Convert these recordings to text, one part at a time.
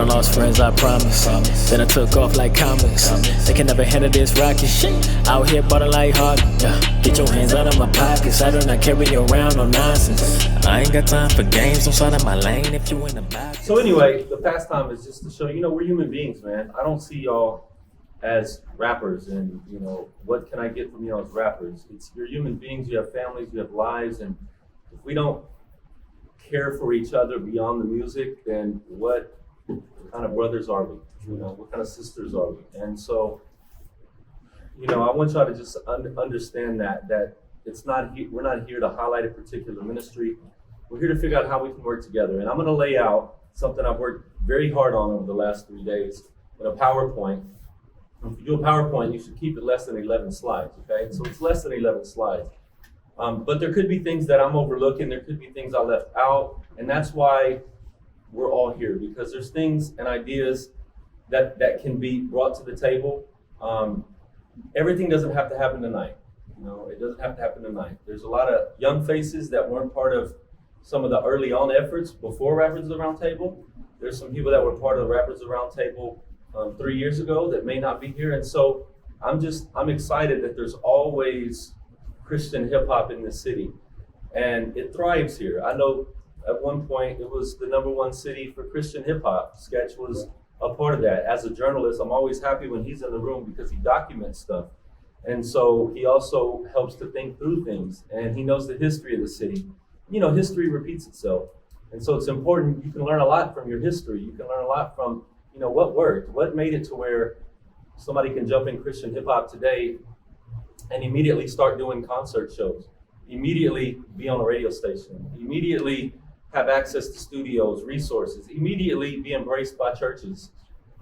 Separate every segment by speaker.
Speaker 1: done lost friends, I promise. Then I took off like comets. They can never handle this rocket. Out here ballin' like hard. Get your hands out of my pockets. I do not carry you around no nonsense. I ain't got time for games. Don't slide in my lane if you in the back.
Speaker 2: So anyway, the pastime is just to show, we're human beings, man. I don't see y'all as rappers and, what can I get from y'all as rappers? You're human beings, you have families, you have lives, and if we don't care for each other beyond the music, then what kind of brothers are we? What kind of sisters are we? And so, I want y'all to just understand that we're not here to highlight a particular ministry. We're here to figure out how we can work together. And I'm going to lay out something I've worked very hard on over the last 3 days in a PowerPoint. If you do a PowerPoint, you should keep it less than 11 slides, okay? So it's less than 11 slides. But there could be things that I'm overlooking. There could be things I left out. And that's why we're all here, because there's things and ideas that can be brought to the table. Everything doesn't have to happen tonight. It doesn't have to happen tonight. There's a lot of young faces that weren't part of some of the early on efforts before Rappers of the Round Table. There's some people that were part of the Rappers of the Round Table 3 years ago that may not be here. And so I'm excited that there's always Christian hip hop in this city, and it thrives here. I know at one point it was the #1 city for Christian hip hop. Sketch was a part of that. As a journalist, I'm always happy when he's in the room because he documents stuff. And so he also helps to think through things, and he knows the history of the city. History repeats itself. And so it's important. You can learn a lot from your history. You can learn a lot from, what worked, what made it to where somebody can jump in Christian hip hop today and immediately start doing concert shows, immediately be on a radio station, immediately have access to studios, resources, immediately be embraced by churches,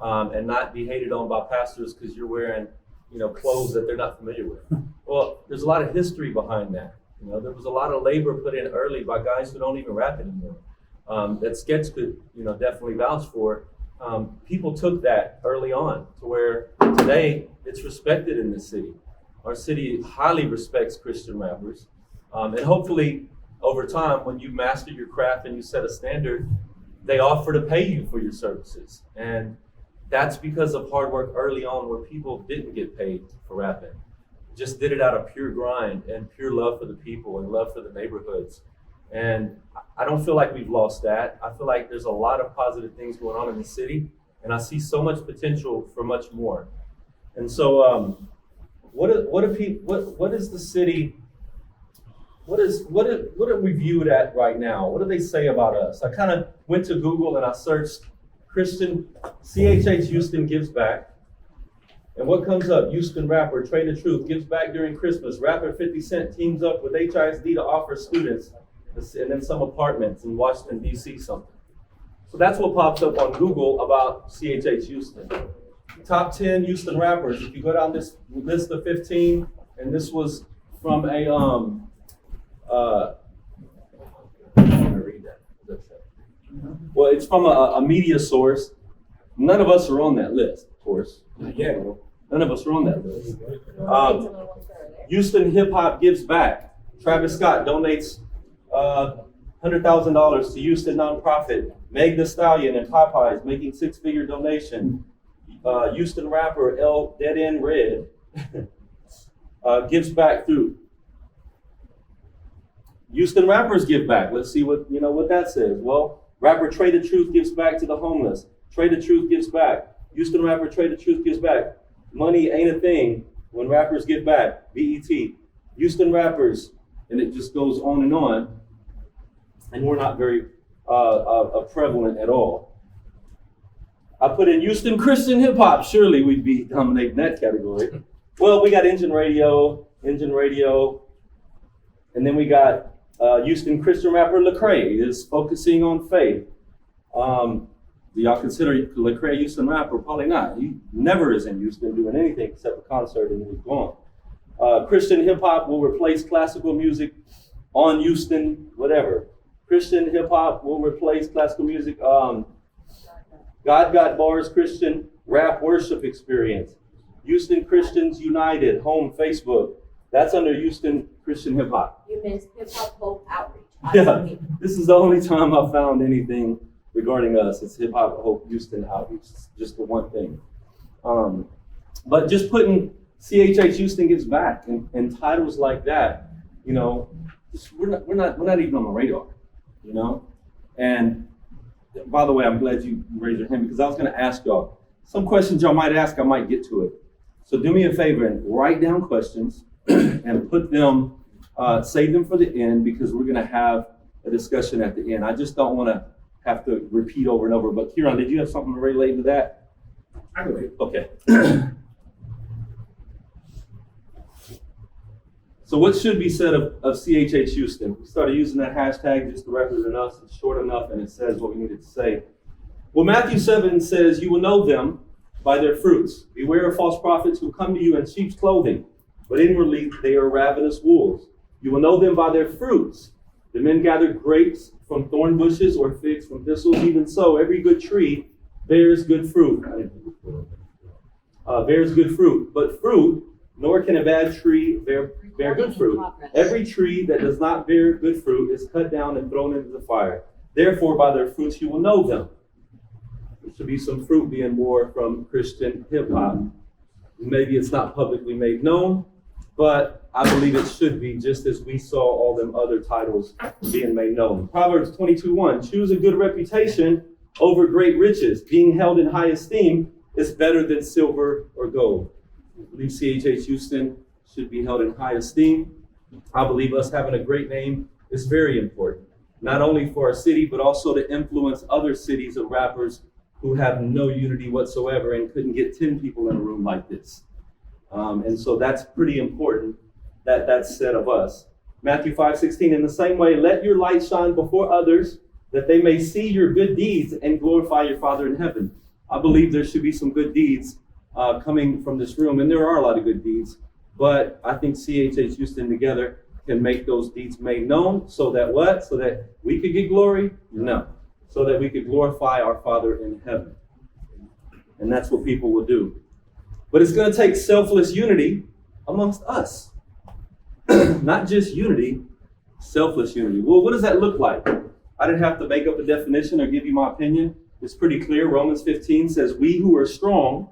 Speaker 2: and not be hated on by pastors because you're wearing, clothes that they're not familiar with. Well, there's a lot of history behind that. There was a lot of labor put in early by guys who don't even rap anymore. That Sketch could, definitely vouch for. People took that early on to where today it's respected in this city. Our city highly respects Christian rappers. And hopefully over time, when you master your craft and you set a standard, they offer to pay you for your services. And that's because of hard work early on where people didn't get paid for rapping. Just did it out of pure grind and pure love for the people and love for the neighborhoods. And I don't feel like we've lost that. I feel like there's a lot of positive things going on in the city, and I see so much potential for much more. And so, what is the city? What are we viewed at right now? What do they say about us? I kind of went to Google and I searched Christian CHH Houston gives back. And what comes up? Houston rapper Trey the Truth gives back during Christmas. Rapper 50 Cent teams up with HISD to offer students and then some apartments in Washington, D.C. something. So that's what pops up on Google about CHH Houston. Top 10 Houston rappers. If you go down this list of 15, and this was from a well, it's from a media source. None of us are on that list, of course. Yeah, none of us are on that list. Houston Hip Hop gives back. Travis Scott donates $100,000 to Houston nonprofit. Meg Thee Stallion and Popeyes making 6-figure donation. Houston rapper L Dead End Red gives back through. Houston rappers give back. Let's see what that says. Well, rapper Trey the Truth gives back to the homeless. Trey the Truth gives back. Houston rapper Trey the Truth gives back. Money ain't a thing when rappers give back. BET. Houston rappers, and it just goes on. And we're not very prevalent at all. I put in Houston Christian hip hop. Surely we'd be dominating that category. Well, we got Engine Radio, and then we got Houston Christian rapper Lecrae is focusing on faith. Do y'all consider Lecrae a Houston rapper? Probably not. He never is in Houston doing anything except a concert and then he's gone. Christian hip hop will replace classical music on Houston, whatever. Christian hip hop will replace classical music. God Got Bars Christian rap worship experience. Houston Christians United home Facebook. That's under Houston Christian hip hop.
Speaker 3: You missed Hip Hop Hope Outreach.
Speaker 2: Yeah, this is the only time I found anything regarding us. It's Hip Hop Hope Houston Outreach. It's just the one thing. But just putting CHH Houston Gives Back and titles like that, we're not even on the radar, And by the way, I'm glad you raised your hand because I was going to ask y'all some questions y'all might ask. I might get to it. So do me a favor and write down questions and put them, save them for the end because we're going to have a discussion at the end. I just don't want to have to repeat over and over. But Kieran, did you have something to relate to that?
Speaker 3: I can wait.
Speaker 2: Okay. So what should be said of CHH Houston? We started using that hashtag just to represent us. It's short enough and it says what we needed to say. Well, Matthew 7 says, you will know them by their fruits. Beware of false prophets who come to you in sheep's clothing, but inwardly they are ravenous wolves. You will know them by their fruits. The men gather grapes from thorn bushes or figs from thistles. Even so, every good tree bears good fruit. Bears good fruit. But fruit, nor can a bad tree bear good fruit. Every tree that does not bear good fruit is cut down and thrown into the fire. Therefore, by their fruits you will know them. There should be some fruit being born from Christian hip hop. Maybe it's not publicly made known, but I believe it should be, just as we saw all them other titles being made known. Proverbs 22:1, choose a good reputation over great riches. Being held in high esteem is better than silver or gold. I believe CHH Houston should be held in high esteem. I believe us having a great name is very important, not only for our city, but also to influence other cities of rappers who have no unity whatsoever and couldn't get 10 people in a room like this. And so that's pretty important that that's said of us. Matthew 5:16, in the same way, let your light shine before others that they may see your good deeds and glorify your Father in heaven. I believe there should be some good deeds coming from this room, and there are a lot of good deeds, but I think CHH Houston together can make those deeds made known so that what? So that we could get glory? No. So that we could glorify our Father in heaven. And that's what people will do. But it's going to take selfless unity amongst us. Not just unity, selfless unity. Well, what does that look like? I didn't have to make up a definition or give you my opinion. It's pretty clear. Romans 15 says, we who are strong.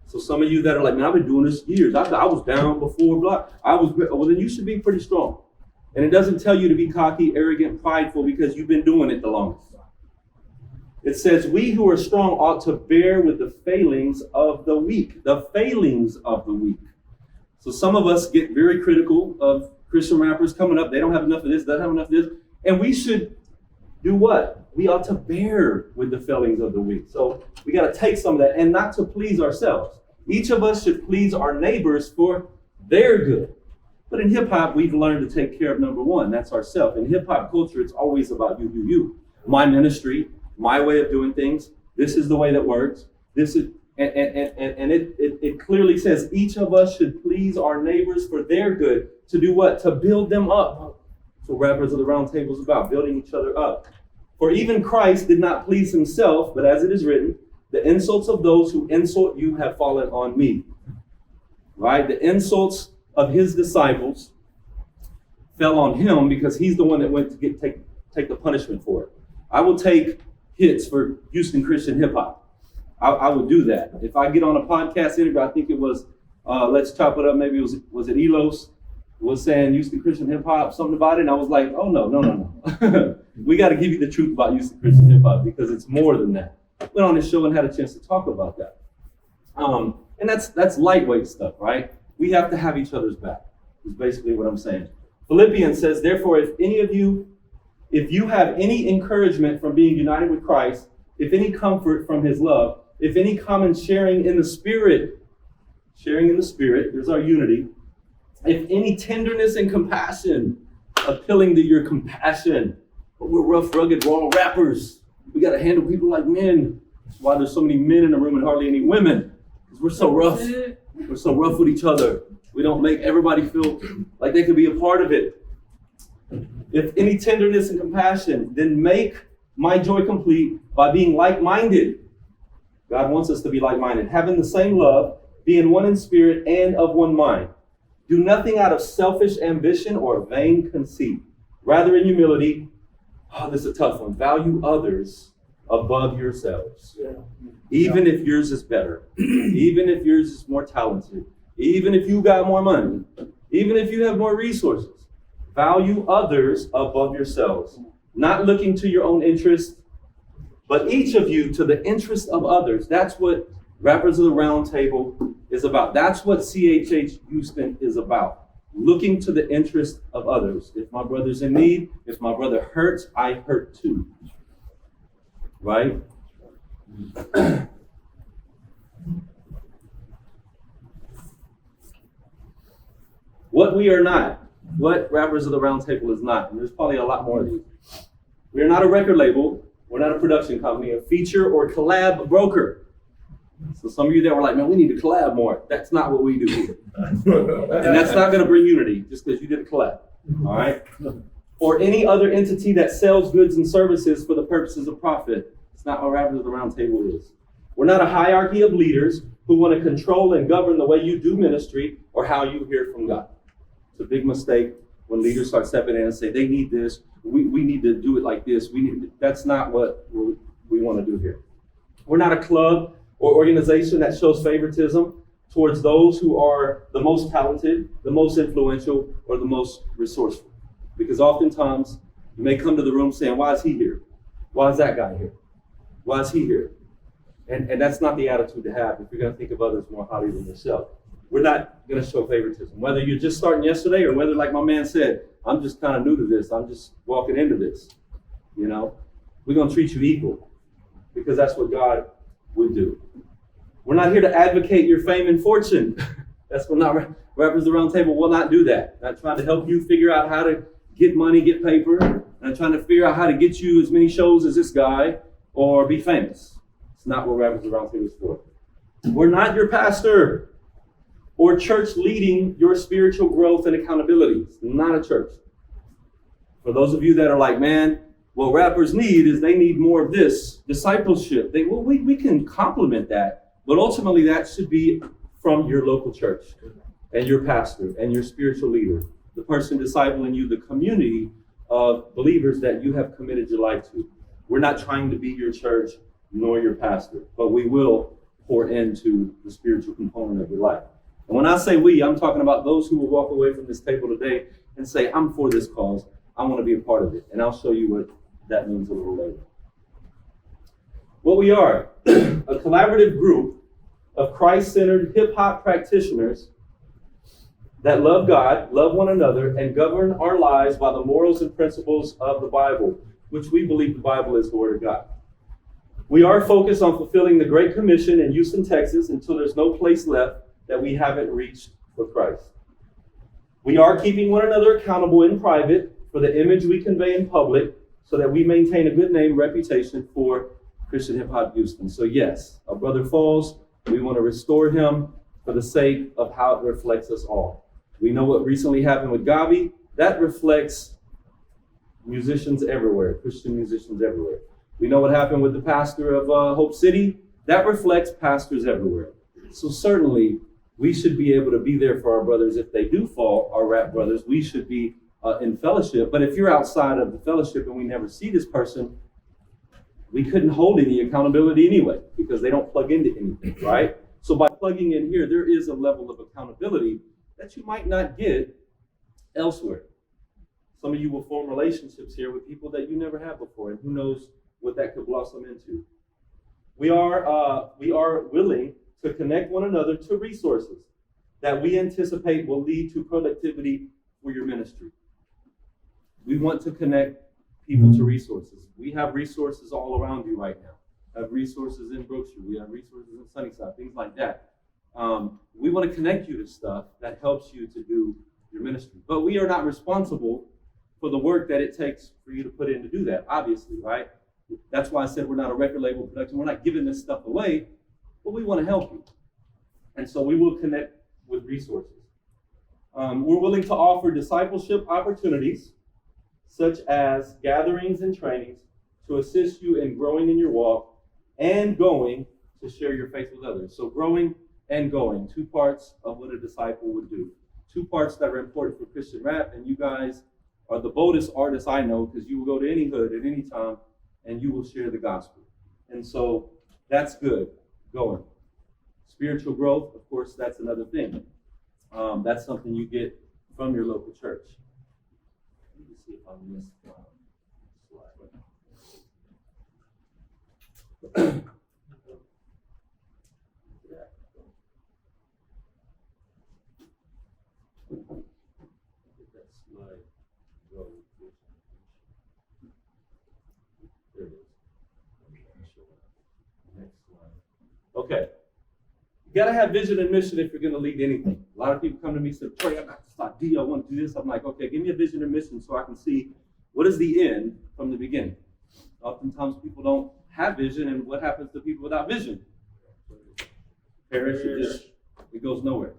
Speaker 2: So some of you that are like, man, I've been doing this years. I was down before, blah. Well, then you should be pretty strong. And it doesn't tell you to be cocky, arrogant, prideful because you've been doing it the longest. It says, we who are strong ought to bear with the failings of the weak. The failings of the weak. So some of us get very critical of Christian rappers coming up. They don't have enough of this, they don't have enough of this. And we should do what? We ought to bear with the failings of the weak. So we got to take some of that and not to please ourselves. Each of us should please our neighbors for their good. But in hip hop, we've learned to take care of number one. That's ourselves. In hip hop culture, it's always about you. My ministry, my way of doing things. This is the way that works. This is, and it clearly says each of us should please our neighbors for their good. To do what? To build them up. That's what Rappers of the Round Table is about, building each other up. For even Christ did not please himself, but as it is written, the insults of those who insult you have fallen on me. Right? The insults of his disciples fell on him because he's the one that went to take the punishment for it. I will take hits for Houston Christian hip hop. I would do that. If I get on a podcast interview, I think it was, Let's Chop It Up, maybe it was it Elos, was saying Houston Christian hip hop, something about it. And I was like, oh, no. We got to give you the truth about Houston Christian hip hop because it's more than that. Went on this show and had a chance to talk about that. And that's lightweight stuff, right? We have to have each other's back, is basically what I'm saying. Philippians says, therefore, if you have any encouragement from being united with Christ, if any comfort from his love, if any common sharing in the Spirit, there's our unity. If any tenderness and compassion, appealing to your compassion. But we're rough, rugged, raw rappers. We got to handle people like men. That's why there's so many men in the room and hardly any women. Because we're so rough. We're so rough with each other. We don't make everybody feel like they could be a part of it. If any tenderness and compassion, then make my joy complete by being like-minded. God wants us to be like-minded, having the same love, being one in spirit and of one mind. Do nothing out of selfish ambition or vain conceit. Rather in humility, this is a tough one, value others above yourselves. Even if yours is better, even if yours is more talented, even if you got more money, even if you have more resources, value others above yourselves, not looking to your own interest, but each of you to the interest of others. That's what Rappers of the Round Table is about. That's what CHH Houston is about. Looking to the interest of others. If my brother's in need, if my brother hurts, I hurt too. Right? What we are not, what Rappers of the Round Table is not, and there's probably a lot more of these. We are not a record label, we're not a production company, a feature or collab broker. So some of you that were like, man, we need to collab more. That's not what we do here. And that's not going to bring unity just because you did a collab. All right? Or any other entity that sells goods and services for the purposes of profit. It's not what Rappers of the Round Table is. We're not a hierarchy of leaders who want to control and govern the way you do ministry or how you hear from God. It's a big mistake when leaders start stepping in and say, they need this. We need to do it like this. That's not what we want to do here. We're not a club or organization that shows favoritism towards those who are the most talented, the most influential, or the most resourceful. Because oftentimes you may come to the room saying, why is he here? Why is that guy here? Why is he here? And that's not the attitude to have if you're going to think of others more highly than yourself. We're not going to show favoritism. Whether you're just starting yesterday or whether, like my man said, I'm just kind of new to this, I'm just walking into this, we're going to treat you equal because that's what God would do. We're not here to advocate your fame and fortune. That's what not Rappers of the Round Table will not do that. Not trying to help you figure out how to get money, get paper. Not trying to figure out how to get you as many shows as this guy or be famous. It's not what Rappers of the Round Table is for. We're not your pastor or church leading your spiritual growth and accountability. It's not a church. For those of you that are like, man, what rappers need is they need more of this discipleship. We can complement that, but ultimately that should be from your local church and your pastor and your spiritual leader, the person discipling you, the community of believers that you have committed your life to. We're not trying to be your church nor your pastor, but we will pour into the spiritual component of your life. And when I say we, I'm talking about those who will walk away from this table today and say, I'm for this cause. I want to be a part of it. And I'll show you what that means a little later. What we are, a collaborative group of Christ-centered hip-hop practitioners that love God, love one another, and govern our lives by the morals and principles of the Bible, which we believe the Bible is the Word of God. We are focused on fulfilling the Great Commission in Houston, Texas, until there's no place left that we haven't reached for Christ. We are keeping one another accountable in private for the image we convey in public so that we maintain a good name, reputation for Christian Hip Hop Houston. So yes, our brother falls. We want to restore him for the sake of how it reflects us all. We know what recently happened with Gabi. That reflects musicians everywhere, Christian musicians everywhere. We know what happened with the pastor of Hope City. That reflects pastors everywhere. So certainly, we should be able to be there for our brothers if they do fall, our rap brothers. We should be in fellowship. But if you're outside of the fellowship and we never see this person, we couldn't hold any accountability anyway because they don't plug into anything, right? So by plugging in here, there is a level of accountability that you might not get elsewhere. Some of you will form relationships here with people that you never had before, and who knows what that could blossom into. We are willing to connect one another to resources that we anticipate will lead to productivity for your ministry. We want to connect people to resources. We have resources all around you right now. We have resources in Brookshire. We have resources in Sunnyside, things like that. We want to connect you to stuff that helps you to do your ministry. But we are not responsible for the work that it takes for you to put in to do that, obviously, right? That's why I said we're not a record label production. We're not giving this stuff away, but we want to help you. And so we will connect with resources. We're willing to offer discipleship opportunities, such as gatherings and trainings, to assist you in growing in your walk and going to share your faith with others. So growing and going, two parts of what a disciple would do. Two parts that are important for Christian rap, and you guys are the boldest artists I know because you will go to any hood at any time and you will share the gospel. And so that's good going. Spiritual growth, of course, that's another thing. That's something you get from your local church. Let me see if I missed slide. Okay. You got to have vision and mission if you're going to lead anything. A lot of people come to me and say, Trey, I got this idea. I want to do this. I'm like, okay, give me a vision and mission so I can see what is the end from the beginning. Oftentimes people don't have vision, and what happens to people without vision? Perish, it goes nowhere,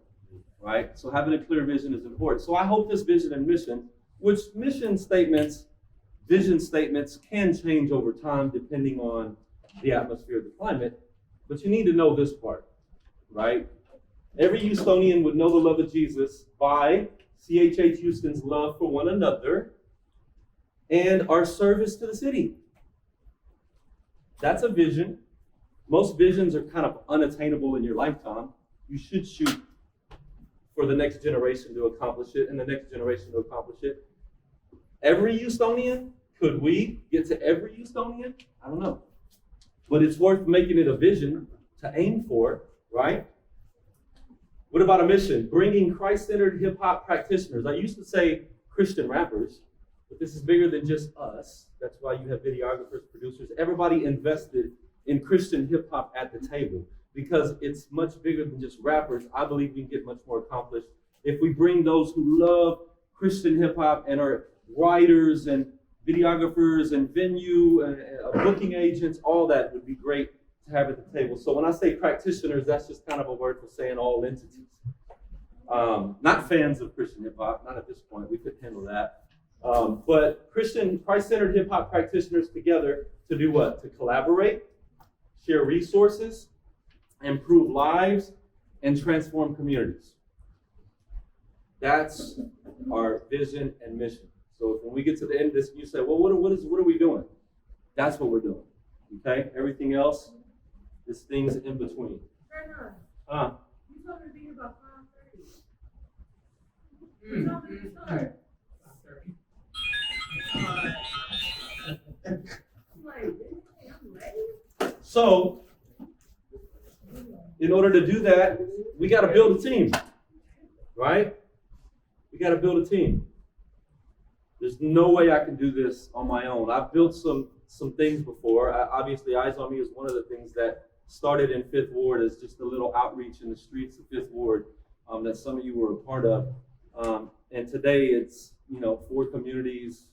Speaker 2: right? So having a clear vision is important. So I hope this vision and mission, which vision statements can change over time depending on the atmosphere, the climate, but you need to know this part, right? Every Houstonian would know the love of Jesus by CHH Houston's love for one another and our service to the city. That's a vision. Most visions are kind of unattainable in your lifetime. You should shoot for the next generation to accomplish it and the next generation to accomplish it. Every Houstonian, could we get to every Houstonian? I don't know. But it's worth making it a vision to aim for, right? What about a mission? Bringing Christ-centered hip-hop practitioners. I used to say Christian rappers, but this is bigger than just us. That's why you have videographers, producers, everybody invested in Christian hip-hop at the table, because it's much bigger than just rappers. I believe we can get much more accomplished if we bring those who love Christian hip-hop and are writers and videographers and venue and booking agents. All that would be great to have at the table. So when I say practitioners, that's just kind of a word for saying all entities. Not fans of Christian hip-hop, not at this point. We couldn't handle that. But Christian, Christ-centered hip-hop practitioners together to do what? To collaborate, share resources, improve lives, and transform communities. That's our vision and mission. So when we get to the end of this, you say, well, what are we doing? That's what we're doing. Okay? Everything else is things in between.
Speaker 3: You told me to be here about 5:30. You told me to start. 5:30. I'm like, I'm late.
Speaker 2: So, in order to do that, we got to build a team, right? We got to build a team. There's no way I can do this on my own. I've built some things before. Obviously, Eyes on Me is one of the things that started in 5th Ward as just a little outreach in the streets of 5th Ward that some of you were a part of. And today it's, 4 communities,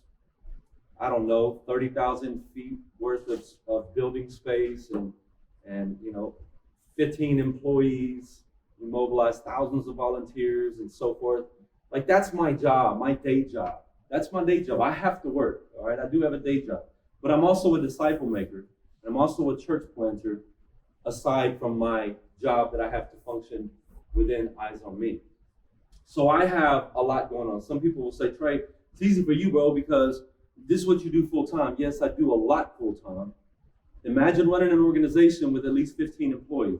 Speaker 2: 30,000 feet worth of building space and 15 employees. We mobilize thousands of volunteers and so forth. Like, that's my job, my day job. That's my day job. I have to work, all right? I do have a day job. But I'm also a disciple maker. And I'm also a church planter, aside from my job that I have to function within Eyes on Me. So I have a lot going on. Some people will say, Trey, it's easy for you, bro, because this is what you do full time. Yes, I do a lot full time. Imagine running an organization with at least 15 employees.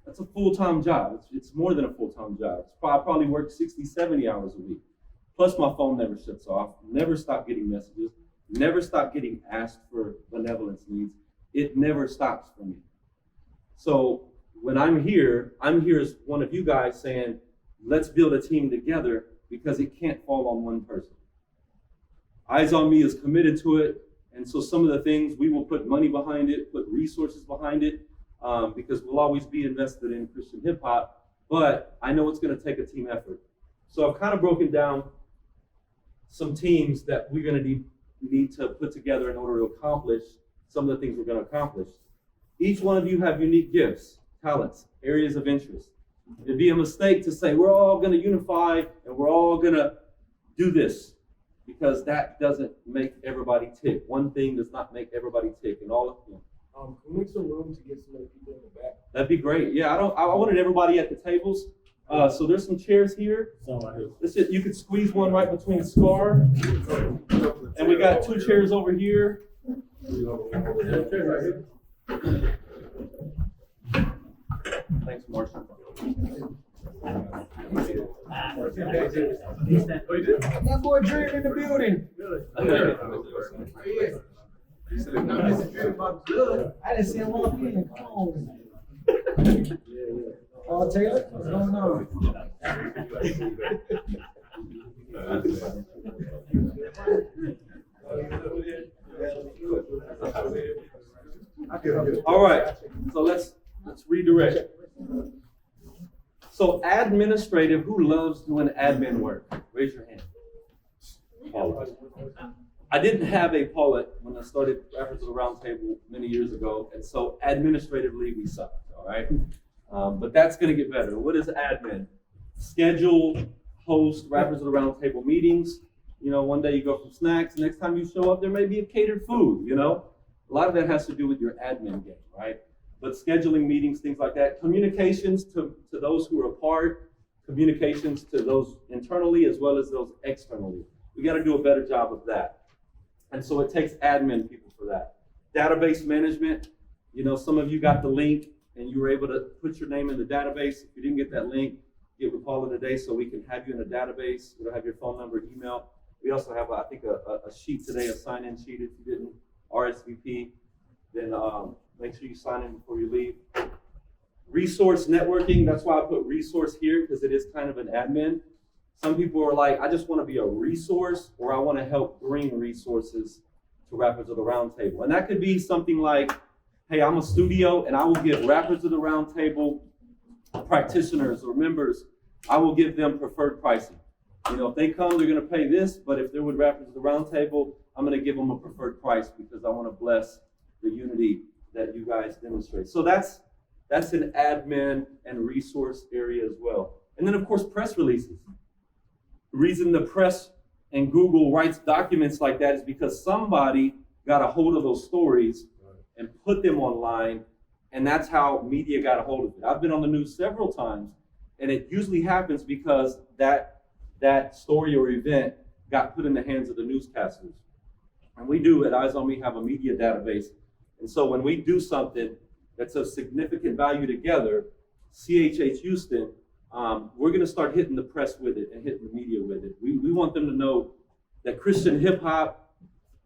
Speaker 2: That's a full-time job. It's more than a full-time job. I probably work 60, 70 hours a week. Plus my phone never shuts off, never stop getting messages, never stop getting asked for benevolence needs. It never stops for me. So when I'm here as one of you guys saying, let's build a team together, because it can't fall on one person. Eyes on Me is committed to it, and so some of the things we will put money behind it, put resources behind it, because we'll always be invested in Christian hip hop, but I know it's going to take a team effort. So I've kind of broken down some teams that we're going to need to put together in order to accomplish some of the things we're going to accomplish. Each one of you have unique gifts, talents, areas of interest. It'd be a mistake to say we're all going to unify and we're all going to do this, because that doesn't make everybody tick. One thing does not make everybody tick, and all of them.
Speaker 4: Can we make some room to get some other people in the back?
Speaker 2: That'd be great. Yeah, I wanted everybody at the tables. So there's some chairs here. That's it. You could squeeze one right between Scar, and we got 2 chairs over here. Thanks, Marshall.
Speaker 4: My boy Dream in the building. I didn't see him walk in. Come on. Oh, Taylor, what's going on?
Speaker 2: All right, so let's redirect. So administrative, who loves doing admin work? Raise your hand. Paula. I didn't have a Paula when I started Rappers of the Round Table many years ago, and so administratively we sucked, all right? But that's gonna get better. What is admin? Schedule, host Rappers of the Round Table meetings. You know, one day you go from snacks, next time you show up, there may be a catered food, you know? A lot of that has to do with your admin game, right? But scheduling meetings, things like that. Communications to those who are apart, communications to those internally as well as those externally. We gotta do a better job of that. And so it takes admin people for that. Database management, you know, some of you got the link and you were able to put your name in the database. If you didn't get that link, get with Paula today so we can have you in a database. We'll have your phone number, email. We also have, I think, a sheet today, a sign-in sheet. If you didn't RSVP, then make sure you sign in before you leave. Resource networking, that's why I put resource here, because it is kind of an admin. Some people are like, I just want to be a resource, or I want to help bring resources to Rappers of the Round Table. And that could be something like, hey, I'm a studio, and I will give Rappers of the Round Table practitioners or members, I will give them preferred pricing. You know, if they come, they're going to pay this, but if they're with Rappers of the Round Table, I'm going to give them a preferred price because I want to bless the unity that you guys demonstrate. So that's an admin and resource area as well. And then, of course, press releases. The reason the press and Google writes documents like that is because somebody got a hold of those stories and put them online, and that's how media got a hold of it. I've been on the news several times, and it usually happens because that story or event got put in the hands of the newscasters. And we do at Eyes on Me have a media database. And so when we do something that's of significant value together, CHH Houston, we're going to start hitting the press with it and hitting the media with it. We want them to know that Christian hip hop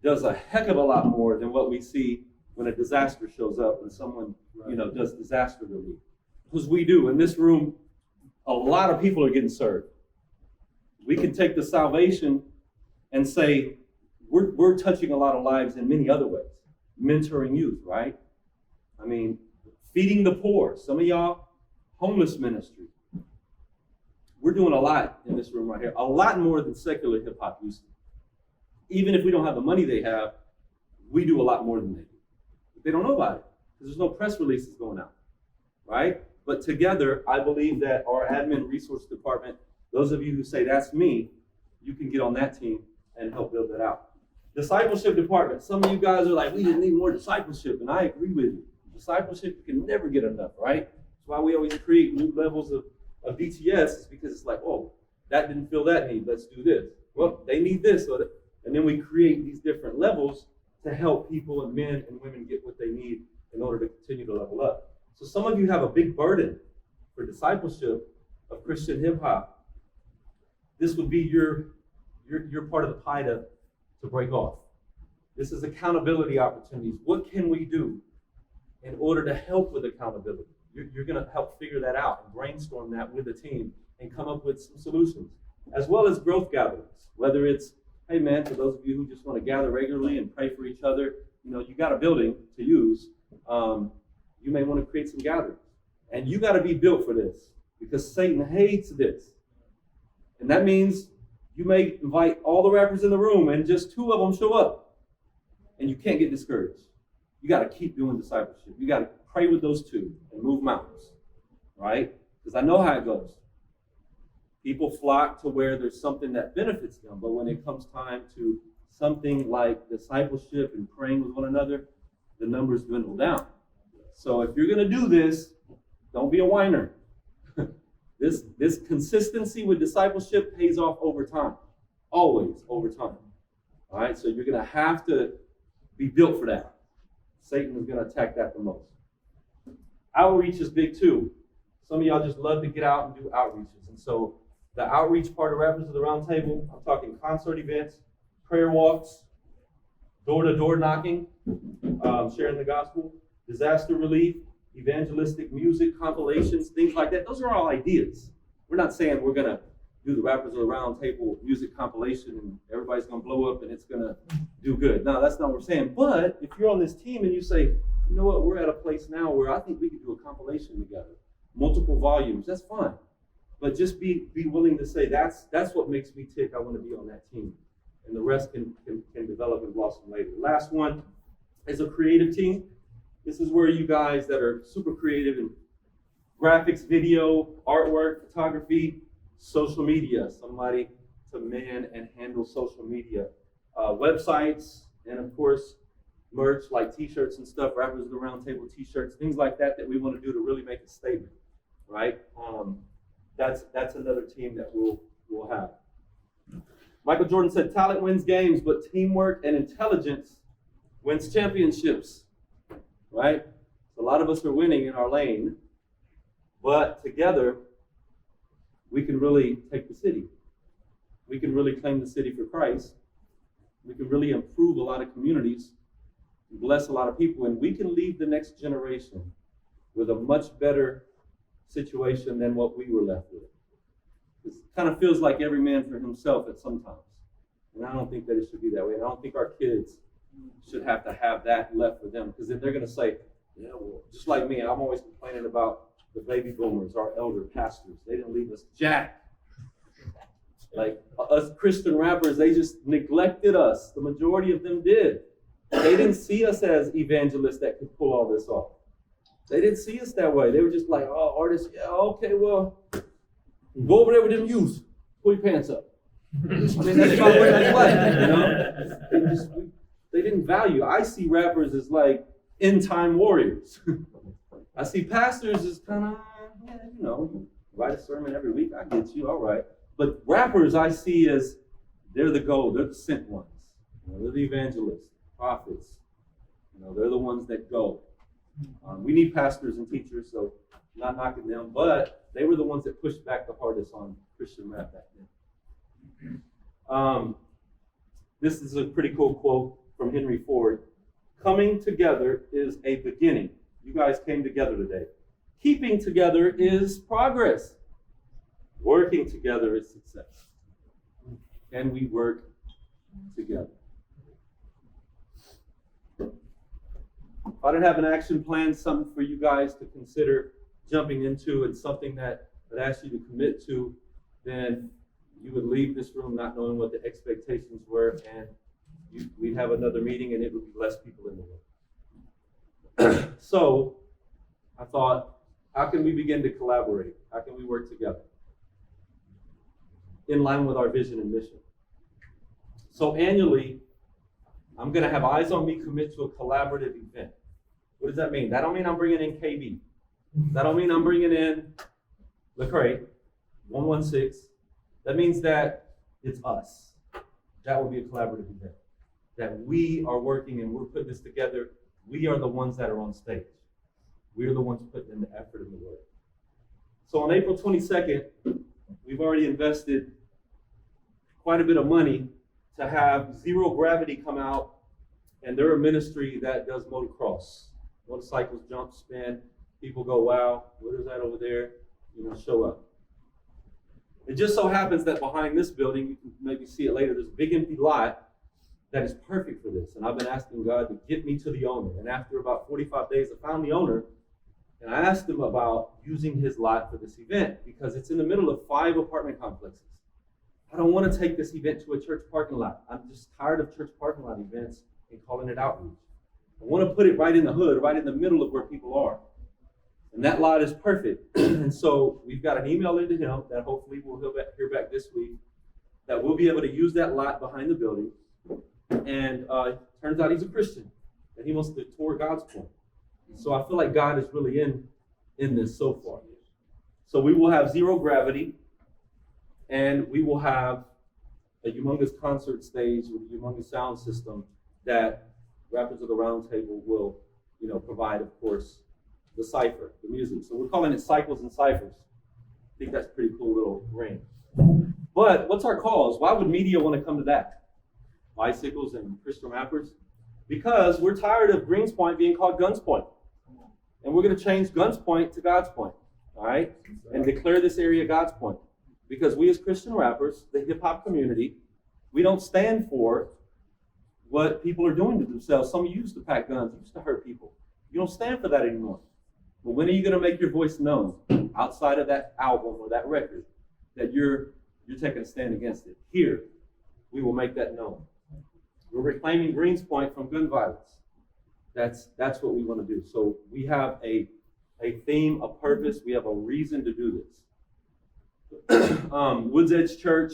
Speaker 2: does a heck of a lot more than what we see when a disaster shows up and someone, you know, does disaster relief. Because we do. In this room, a lot of people are getting served. We can take the salvation and say, we're touching a lot of lives in many other ways. Mentoring youth, right? I mean, feeding the poor. Some of y'all, homeless ministry. We're doing a lot in this room right here. A lot more than secular hip hop used to. Even if we don't have the money they have, we do a lot more than they do. But they don't know about it because there's no press releases going out, right? But together, I believe that our admin resource department, those of you who say that's me, you can get on that team and help build that out. Discipleship department. Some of you guys are like, we just need more discipleship, and I agree with you. Discipleship, you can never get enough, right? That's why we always create new levels of DTS, is because it's like, oh, that didn't fill that need, let's do this. Well, they need this, and then we create these different levels to help people and men and women get what they need in order to continue to level up. So some of you have a big burden for discipleship of Christian hip hop. This would be your part of the pie to break off. This is accountability opportunities. What can we do in order to help with accountability? You're going to help figure that out and brainstorm that with the team and come up with some solutions, as well as growth gatherings. Whether it's, hey man, for those of you who just want to gather regularly and pray for each other, you know, you got a building to use. You may want to create some gatherings. And you got to be built for this because Satan hates this. And that means you may invite all the rappers in the room and just 2 of them show up. And you can't get discouraged. You got to keep doing discipleship. You got to pray with those 2 and move mountains, right? Because I know how it goes. People flock to where there's something that benefits them. But when it comes time to something like discipleship and praying with one another, the numbers dwindle down. So if you're going to do this, don't be a whiner. This consistency with discipleship pays off over time, always over time. All right, so you're going to have to be built for that. Satan is going to attack that the most. Outreach is big too. Some of y'all just love to get out and do outreaches. And so the outreach part of Rappers of the Round Table, I'm talking concert events, prayer walks, door-to-door knocking, sharing the gospel, disaster relief, evangelistic music, compilations, things like that. Those are all ideas. We're not saying we're going to do the Rappers of the Round Table music compilation and everybody's going to blow up and it's going to do good. No, that's not what we're saying. But if you're on this team and you say, you know what, we're at a place now where I think we could do a compilation together, multiple volumes, that's fine. But just be willing to say, that's what makes me tick. I want to be on that team. And the rest can develop and blossom later. Last one is a creative team. This is where you guys that are super creative in graphics, video, artwork, photography, social media, somebody to man and handle social media, websites, and of course, merch like t-shirts and stuff, Rappers of the Round Table t-shirts, things like that we want to do to really make a statement, right? That's another team that we'll have. Michael Jordan said, talent wins games, but teamwork and intelligence wins championships, right? So a lot of us are winning in our lane, but together, we can really take the city. We can really claim the city for Christ. We can really improve a lot of communities, bless a lot of people, and we can leave the next generation with a much better situation than what we were left with. It kind of feels like every man for himself at some times. And I don't think that it should be that way. And I don't think our kids should have to have that left for them, because then they're going to say, yeah, well, just like me, I'm always complaining about the baby boomers, our elder pastors. They didn't leave us jack. Like us Christian rappers, they just neglected us. The majority of them did. They didn't see us as evangelists that could pull all this off. They didn't see us that way. They were just like, oh, artists, yeah, okay, well, go over there with them youths. Pull your pants up. I mean, that's not what it's like, you know? They didn't value. I see rappers as like end-time warriors. I see pastors as kind of, yeah, you know, you write a sermon every week, I get you, all right. But rappers I see as, they're the gold, they're the sent ones. You know, they're the evangelists, prophets. You know, they're the ones that go. We need pastors and teachers, so I'm not knocking them, but they were the ones that pushed back the hardest on Christian rap back then. This is a pretty cool quote from Henry Ford. Coming together is a beginning. You guys came together today. Keeping together is progress. Working together is success. Can we work together? If I didn't have an action plan, something for you guys to consider jumping into and something that I'd ask you to commit to, then you would leave this room not knowing what the expectations were, and we'd have another meeting and it would be less people in the room. So I thought, how can we begin to collaborate? How can we work together in line with our vision and mission? So annually, I'm going to have Eyes on Me commit to a collaborative event. What does that mean? That don't mean I'm bringing in KB. That don't mean I'm bringing in Lecrae, 116. That means that it's us. That will be a collaborative event. That we are working and we're putting this together. We are the ones that are on stage. We are the ones putting in the effort and the work. So on April 22nd, we've already invested quite a bit of money to have Zero Gravity come out, and they're a ministry that does motocross. Motorcycles, jump, spin. People go, wow, what is that over there? You know, show up. It just so happens that behind this building, you can maybe see it later, there's a big empty lot that is perfect for this. And I've been asking God to get me to the owner. And after about 45 days, I found the owner, and I asked him about using his lot for this event because it's in the middle of 5 apartment complexes. I don't want to take this event to a church parking lot. I'm just tired of church parking lot events and calling it outreach. I want to put it right in the hood, right in the middle of where people are. And that lot is perfect. And so we've got an email into him that hopefully we'll hear back this week, that we'll be able to use that lot behind the building. And turns out he's a Christian, and he wants to tour God's point. So I feel like God is really in this so far. So we will have Zero Gravity, and we will have a humongous concert stage with a humongous sound system that Rappers of the Round Table will provide, of course, the cipher, the music. So we're calling it Cycles and Ciphers. I think that's a pretty cool little ring. But what's our cause? Why would media want to come to that? Bicycles and Christian rappers? Because we're tired of Greens Point being called Guns Point. And we're going to change Guns Point to God's Point, all right? And declare this area God's Point. Because we as Christian rappers, the hip-hop community, we don't stand for what people are doing to themselves. Some of you used to pack guns, you used to hurt people. You don't stand for that anymore. But when are you going to make your voice known outside of that album or that record that you're taking a stand against it? Here, we will make that known. We're reclaiming Greens Point from gun violence. That's what we want to do. So we have a theme, a purpose. We have a reason to do this. Woods Edge Church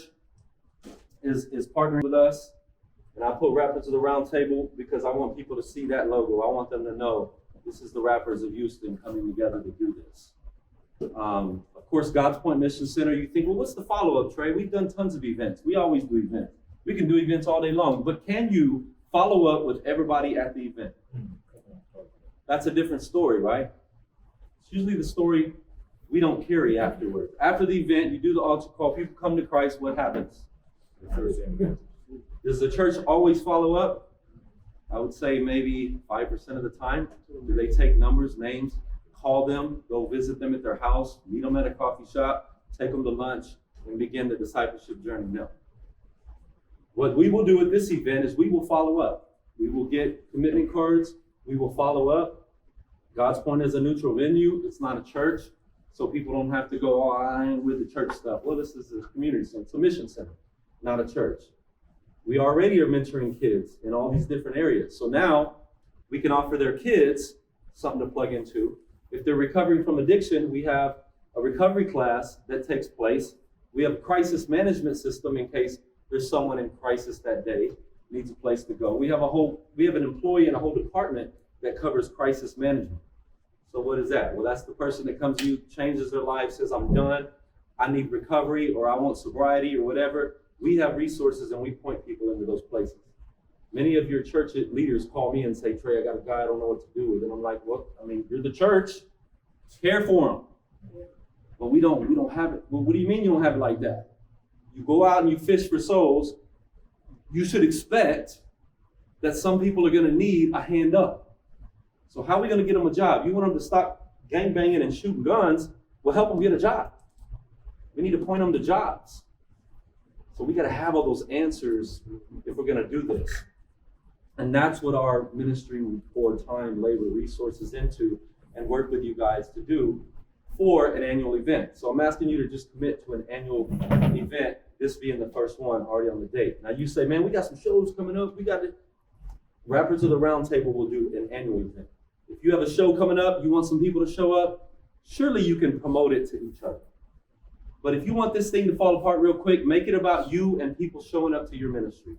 Speaker 2: is partnering with us. And I put Rappers of the Round Table because I want people to see that logo. I want them to know this is the rappers of Houston coming together to do this. Of course, God's Point Mission Center, you think, well, what's the follow-up, Trey? We've done tons of events. We always do events. We can do events all day long, but can you follow up with everybody at the event? That's a different story, right? It's usually the story we don't carry afterwards. After the event, you do the altar call, people come to Christ, what happens? Does the church always follow up? I would say maybe 5% of the time. Do they take numbers, names, call them, go visit them at their house, meet them at a coffee shop, take them to lunch, and begin the discipleship journey? No. What we will do at this event is we will follow up. We will get commitment cards. We will follow up. God's Point is a neutral venue. It's not a church. So people don't have to go, oh, I ain't with the church stuff. Well, this is a community center. It's a mission center, not a church. We already are mentoring kids in all these different areas. So now we can offer their kids something to plug into. If they're recovering from addiction, we have a recovery class that takes place. We have a crisis management system in case there's someone in crisis that day, needs a place to go. We have an employee and a whole department that covers crisis management. So what is that? Well, that's the person that comes to you, changes their life, says, I'm done, I need recovery, or I want sobriety, or whatever. We have resources and we point people into those places. Many of your church leaders call me and say, Trey, I got a guy I don't know what to do with. And I'm like, well, I mean, you're the church, care for him. But we don't have it. Well, what do you mean you don't have it like that? You go out and you fish for souls, you should expect that some people are going to need a hand up. So how are we going to get them a job? You want them to stop gangbanging and shooting guns? Well, help them get a job. We need to point them to jobs. So we got to have all those answers if we're going to do this. And that's what our ministry will pour time, labor, resources into and work with you guys to do for an annual event. So I'm asking you to just commit to an annual event, this being the first one already on the date. Now you say, man, we got some shows coming up. We got it. Rappers of the Round Table will do an annual event. If you have a show coming up, you want some people to show up, surely you can promote it to each other. But if you want this thing to fall apart real quick, make it about you and people showing up to your ministry.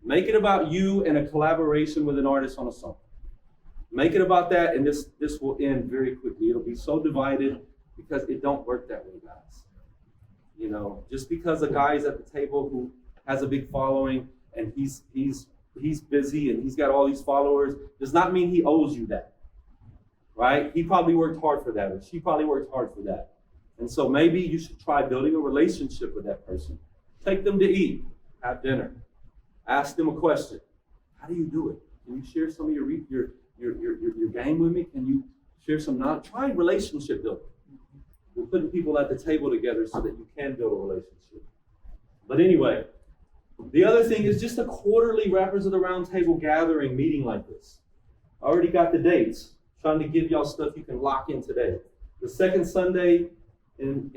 Speaker 2: Make it about you and a collaboration with an artist on a song. Make it about that, and this will end very quickly. It'll be so divided because it don't work that way, guys. You know, just because a guy is at the table who has a big following and he's busy and he's got all these followers does not mean he owes you that, right? He probably worked hard for that, or she probably worked hard for that. And so maybe you should try building a relationship with that person. Take them to eat, have dinner, ask them a question. How do you do it? Can you share some of your game with me? Can you share some knowledge? Try relationship building. We're putting people at the table together so that you can build a relationship. But anyway, the other thing is just a quarterly Rappers of the Round Table gathering meeting like this. I already got the dates. Trying to give y'all stuff you can lock in today. The second Sunday in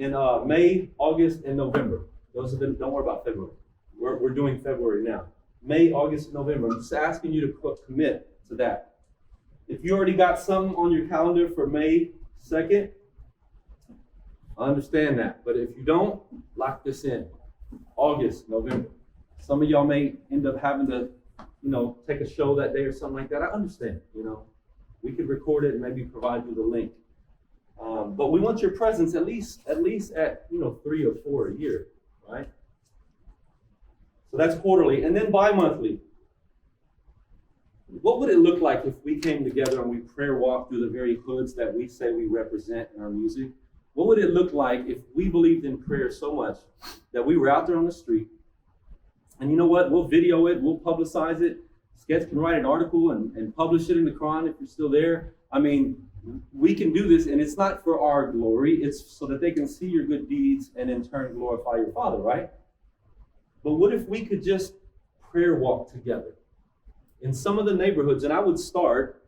Speaker 2: May, August, and November. Those have been, don't worry about February. We're doing February now. May, August, and November. I'm just asking you to commit to that. If you already got something on your calendar for May 2nd, I understand that. But if you don't, lock this in. August, November. Some of y'all may end up having to, take a show that day or something like that. I understand, We could record it and maybe provide you the link. But we want your presence at least at 3 or 4 a year, right? So that's quarterly. And then bi-monthly. What would it look like if we came together and we prayer walked through the very hoods that we say we represent in our music? What would it look like if we believed in prayer so much that we were out there on the street? And you know what? We'll video it. We'll publicize it. Sketch can write an article and publish it in the Quran if you're still there. I mean, we can do this, and it's not for our glory. It's so that they can see your good deeds and in turn glorify your Father, right? But what if we could just prayer walk together in some of the neighborhoods? And I would start,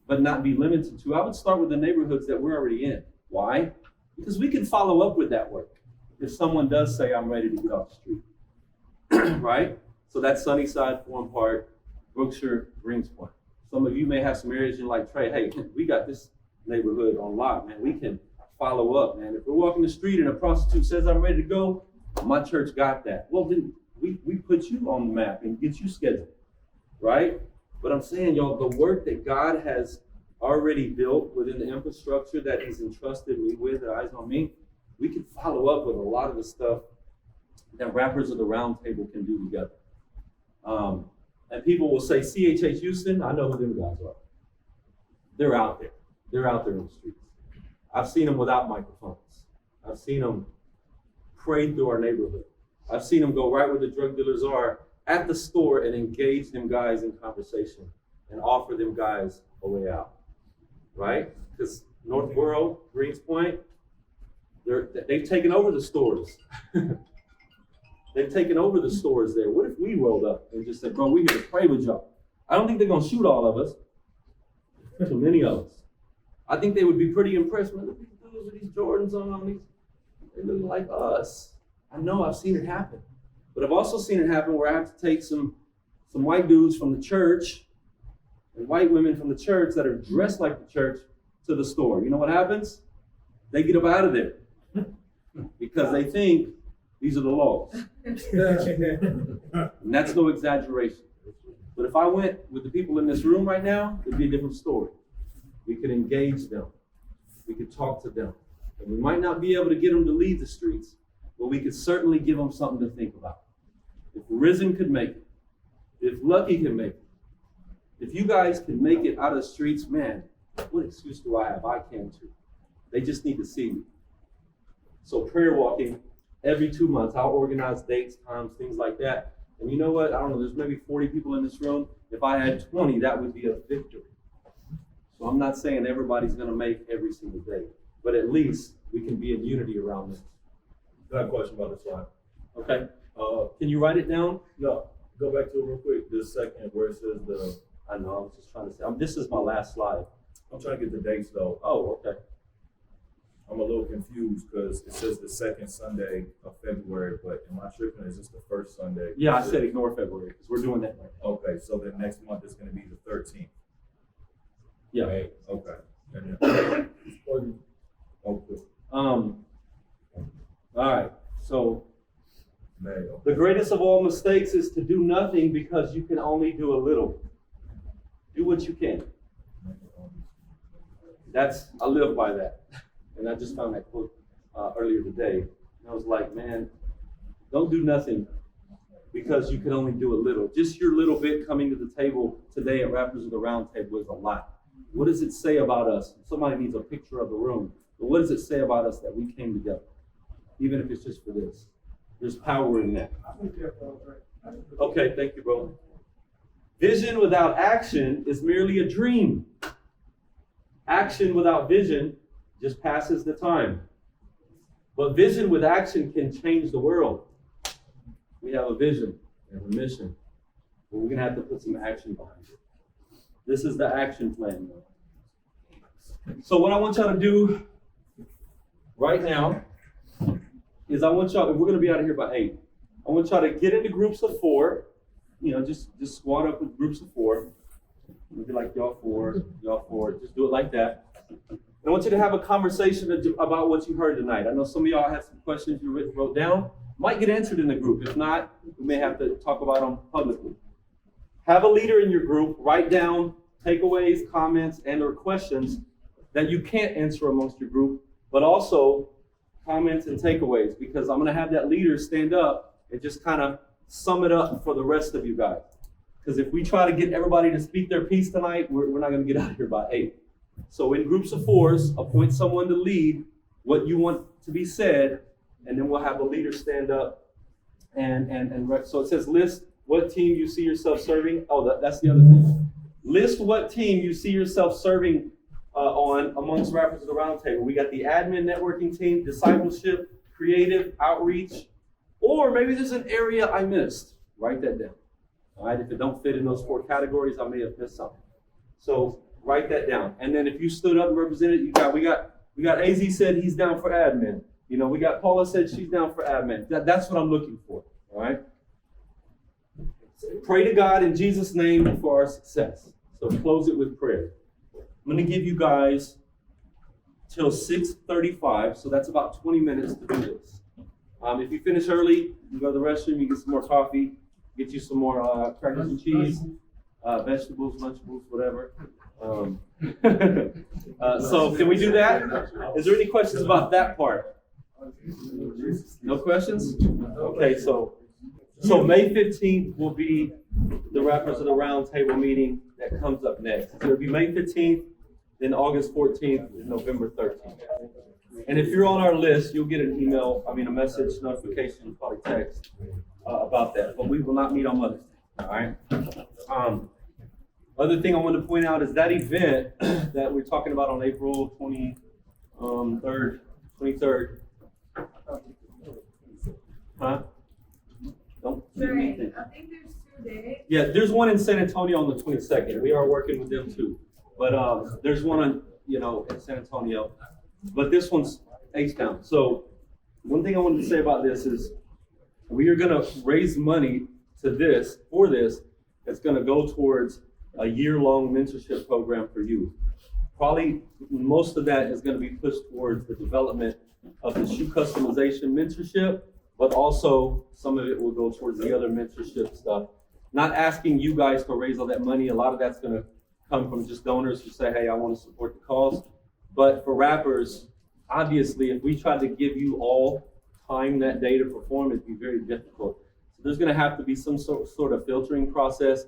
Speaker 2: but not be limited to, I would start with the neighborhoods that we're already in. Why? Because we can follow up with that work. If someone does say, I'm ready to get off the street, right? So that's Sunnyside, Foreign Park, Brookshire, Greenspoint. Some of you may have some areas you're like, Trey, hey, we got this neighborhood on lock, man. We can follow up, man. If we're walking the street and a prostitute says, I'm ready to go, my church got that. Well, then we put you on the map and get you scheduled, right? But I'm saying, y'all, the work that God has already built within the infrastructure that he's entrusted me with, at Eyes on Me, we can follow up with a lot of the stuff that Rappers of the Round Table can do together. And people will say, CHH Houston, I know who them guys are. They're out there. They're out there in the streets. I've seen them without microphones. I've seen them pray through our neighborhood. I've seen them go right where the drug dealers are at the store and engage them guys in conversation and offer them guys a way out, right? Because North Borough, Greenspoint, they've taken over the stores. They've taken over the stores there. What if we rolled up and just said, bro, we're here to pray with y'all? I don't think they're going to shoot all of us. Too many of us. I think they would be pretty impressed. Man, look at these dudes with these Jordans on. They look like us. I know, I've seen it happen. But I've also seen it happen where I have to take some white dudes from the church and white women from the church that are dressed like the church to the store. You know what happens? They get up out of there because they think these are the laws. And that's no exaggeration. But if I went with the people in this room right now, it'd be a different story. We could engage them. We could talk to them. And we might not be able to get them to leave the streets, but we could certainly give them something to think about. If Risen could make it, if Lucky can make it, if you guys can make it out of the streets, man, what excuse do I have? I can too. They just need to see me. So prayer walking every 2 months, I'll organize dates, times, things like that. And you know what? I don't know, there's maybe 40 people in this room. If I had 20, that would be a victory. So I'm not saying everybody's going to make every single day, but at least we can be in unity around this.
Speaker 5: I have a question about this slide.
Speaker 2: Okay. Can you write it down?
Speaker 5: No, go back to it real quick. This second where it says
Speaker 2: I know, I was just trying to say, this is my last slide.
Speaker 5: I'm trying to get the dates though.
Speaker 2: Oh, okay.
Speaker 5: I'm a little confused because it says the second Sunday of February, but am I tripping? Is this the first Sunday?
Speaker 2: Yeah, I said ignore February because we're doing that right now.
Speaker 5: Okay, so then next month is going to be the 13th.
Speaker 2: Yeah.
Speaker 5: Right? Okay. And then, okay.
Speaker 2: All right. So
Speaker 5: May, okay.
Speaker 2: the greatest of all mistakes is to do nothing because you can only do a little. Do what you can. I live by that. And I just found that quote earlier today. And I was like, man, don't do nothing because you can only do a little. Just your little bit coming to the table today at Rappers of the Round Table is a lot. What does it say about us? Somebody needs a picture of the room. But what does it say about us that we came together? Even if it's just for this. There's power in that. Okay, thank you, bro. Vision without action is merely a dream. Action without vision just passes the time. But vision with action can change the world. We have a vision, we have a mission, but we're going to have to put some action behind it. This is the action plan. So what I want y'all to do right now is I want y'all, we're going to be out of here by 8. I want y'all to get into groups of 4. Just squad up with groups of 4. Maybe like y'all 4. Just do it like that. I want you to have a conversation about what you heard tonight. I know some of y'all had some questions you wrote down. Might get answered in the group. If not, we may have to talk about them publicly. Have a leader in your group. Write down takeaways, comments, and or questions that you can't answer amongst your group, but also comments and takeaways, because I'm going to have that leader stand up and just kind of sum it up for the rest of you guys.
Speaker 6: Because if we try to get everybody to speak their piece tonight, we're not going to get out of here by 8. So in groups of 4s, appoint someone to lead what you want to be said, and then we'll have a leader stand up. So it says list what team you see yourself serving. Oh, that's the other thing. List what team you see yourself serving on amongst Rappers at the Round Table. We got the admin networking team, discipleship, creative, outreach, or maybe there's an area I missed. Write that down. All right, if it don't fit in those 4 categories, I may have missed something. So write that down. And then if you stood up and represented, we got AZ said he's down for admin. You know, we got Paula said she's down for admin. That's what I'm looking for. All right. Pray to God in Jesus' name for our success. So close it with prayer. I'm going to give you guys till 6:35, so that's about 20 minutes to do this. If you finish early, you go to the restroom, you get some more coffee, get you some more crackers and cheese, vegetables, Lunchables, whatever. So can we do that? Is there any questions about that part? No questions? Okay, so May 15th will be the Rappers of the Round Table meeting that comes up next. So it'll be May 15th, then August 14th, and November 13th. And if you're on our list, you'll get an email, a message, notification, probably text about that. But we will not meet on Mother's Day, all right? Other thing I want to point out is that event that we're talking about on April 23rd. Huh? Don't do
Speaker 3: Sorry,
Speaker 6: anything.
Speaker 3: I think there's 2 days.
Speaker 6: Yeah, there's one in San Antonio on the 22nd. We are working with them too. But there's one in San Antonio. But this one's H-Town. So one thing I wanted to say about this is we are going to raise money for this. It's going to go towards a year-long mentorship program for youth. Probably most of that is going to be pushed towards the development of the shoe customization mentorship, but also some of it will go towards the other mentorship stuff. Not asking you guys to raise all that money. A lot of that's going to come from just donors who say, hey, I want to support the cause. But for rappers, obviously, if we tried to give you all time that day to perform, it'd be very difficult. So there's going to have to be some sort of filtering process.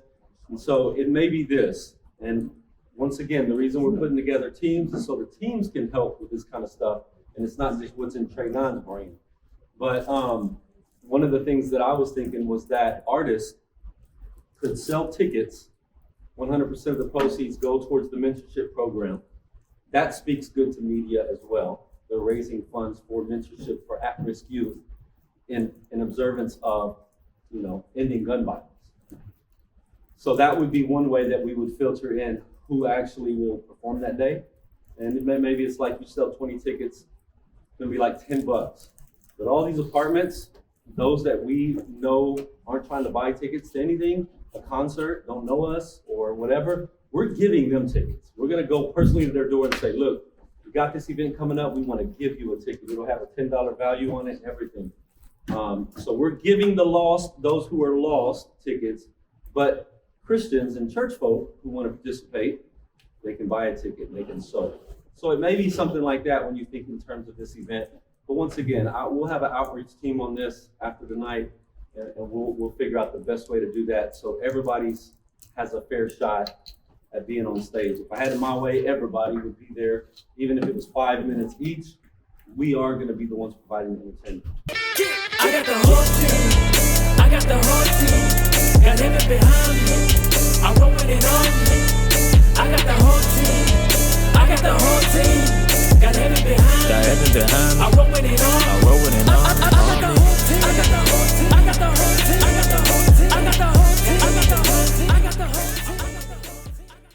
Speaker 6: And so it may be this. And once again, the reason we're putting together teams is so the teams can help with this kind of stuff. And it's not just what's in Trey Nine's brain. But one of the things that I was thinking was that artists could sell tickets. 100% of the proceeds go towards the mentorship program. That speaks good to media as well. They're raising funds for mentorship for at-risk youth in observance of, ending gun violence. So that would be one way that we would filter in who actually will perform that day. And maybe it's like you sell 20 tickets, it's gonna be like $10. But all these apartments, those that we know aren't trying to buy tickets to anything, a concert, don't know us or whatever, we're giving them tickets. We're gonna go personally to their door and say, look, we got this event coming up, we wanna give you a ticket. It'll have a $10 value on it and everything. So we're giving those who are lost tickets, but Christians and church folk who wanna participate, they can buy a ticket and they can sow. So it may be something like that when you think in terms of this event. But once again, we'll have an outreach team on this after tonight, and we'll figure out the best way to do that so everybody has a fair shot at being on stage. If I had it my way, everybody would be there, even if it was 5 minutes each. We are going to be the ones providing the entertainment.
Speaker 1: I got the whole team.